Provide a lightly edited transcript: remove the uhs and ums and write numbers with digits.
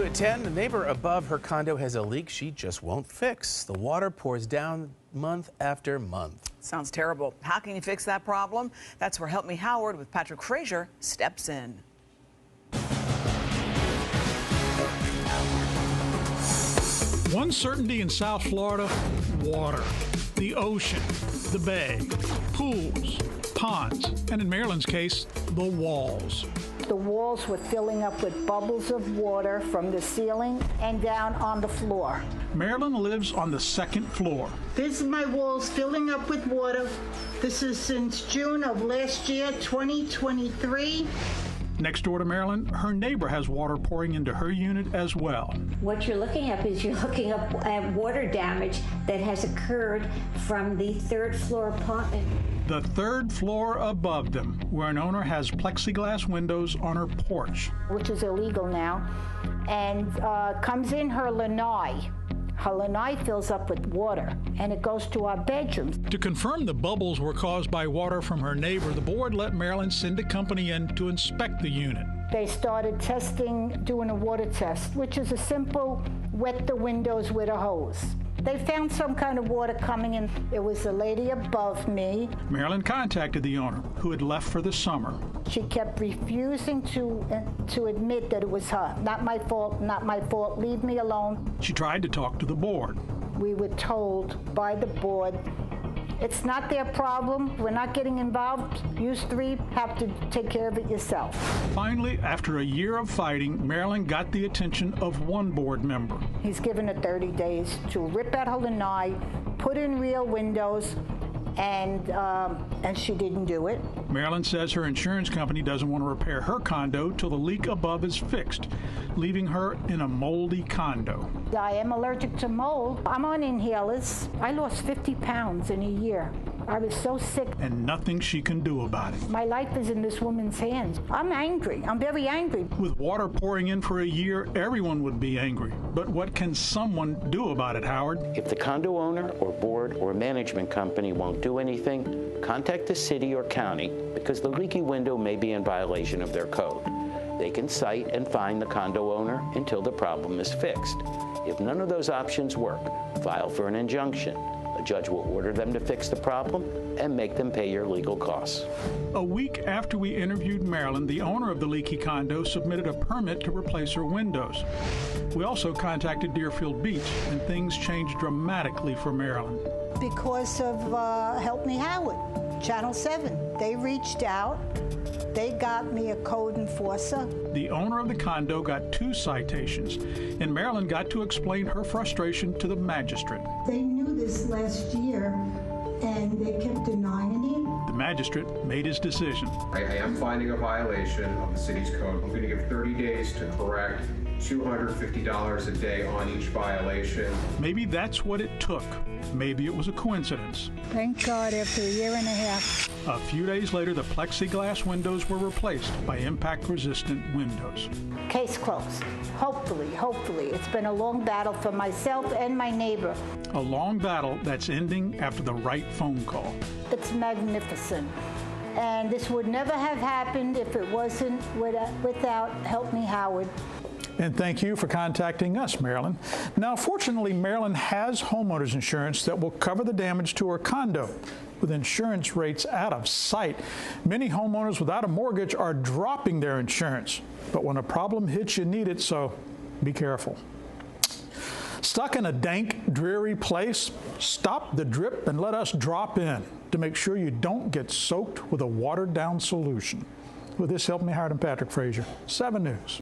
New at 10, the neighbor above her condo has a leak she just won't fix. The water pours down month after month. Sounds terrible. How can you fix that problem? That's where Help Me Howard with Patrick Fraser steps in. One certainty in South Florida: water. The ocean, the bay, pools, ponds, and in Maryland's case, the walls. The walls were filling up with bubbles of water from the ceiling and down on the floor. Marilyn lives on the second floor. This is my walls filling up with water. This is since June of last year, 2023. Next door to Marilyn, her neighbor has water pouring into her unit as well. What you're looking up is you're looking up at water damage that has occurred from the third floor apartment. The third floor above them, where an owner has plexiglass windows on her porch. Which is illegal now, and comes in her lanai. Her lanai fills up with water, and it goes to our bedrooms. To confirm the bubbles were caused by water from her neighbor, the board let Marilyn send a company in to inspect the unit. They started doing a water test, which is a simple wet the windows with a hose. They found some kind of water coming in. It was the lady above me. Marilyn contacted the owner, who had left for the summer. She kept refusing to admit that it was her. Not my fault, not my fault, leave me alone. She tried to talk to the board. We were told by the board, it's not their problem, we're not getting involved. You three have to take care of it yourself. Finally, after a year of fighting, Marilyn got the attention of one board member. He's given her 30 days to rip out her lanai, put in real windows, and she didn't do it. Marilyn says her insurance company doesn't want to repair her condo till the leak above is fixed, leaving her in a moldy condo. I am allergic to mold. I'm on inhalers. I lost 50 pounds in a year. I was so sick. And nothing she can do about it. My life is in this woman's hands. I'm angry. I'm very angry. With water pouring in for a year, everyone would be angry. But what can someone do about it, Howard? If the condo owner or board or management company won't do anything, contact the city or county because the leaky window may be in violation of their code. They can cite and fine the condo owner until the problem is fixed. If none of those options work, file for an injunction. A judge will order them to fix the problem and make them pay your legal costs. A week after we interviewed Marilyn, the owner of the leaky condo submitted a permit to replace her windows. We also contacted Deerfield Beach, and things changed dramatically for Marilyn. Because of Help Me Howard, Channel 7. They reached out. They got me a code enforcer. The owner of the condo got 2 citations, and Marilyn got to explain her frustration to the magistrate. They knew this last year, and they kept denying it. The magistrate made his decision. I am finding a violation of the city's code. I'm going to give 30 days to correct, $250 a day on each violation. Maybe that's what it took. Maybe it was a coincidence. Thank God, after a year and a half. A few days later, the plexiglass windows were replaced by impact-resistant windows. Case closed. Hopefully. It's been a long battle for myself and my neighbor. A long battle that's ending after the right phone call. It's magnificent. And this would never have happened if it wasn't without Help Me Howard. And thank you for contacting us, Marilyn. Now, fortunately, Marilyn has homeowners insurance that will cover the damage to her condo, with insurance rates out of sight. Many homeowners without a mortgage are dropping their insurance. But when a problem hits, you need it, so be careful. Stuck in a dank, dreary place? Stop the drip and let us drop in to make sure you don't get soaked with a watered-down solution. With this, Help Me Howard and Patrick Fraser, 7 News.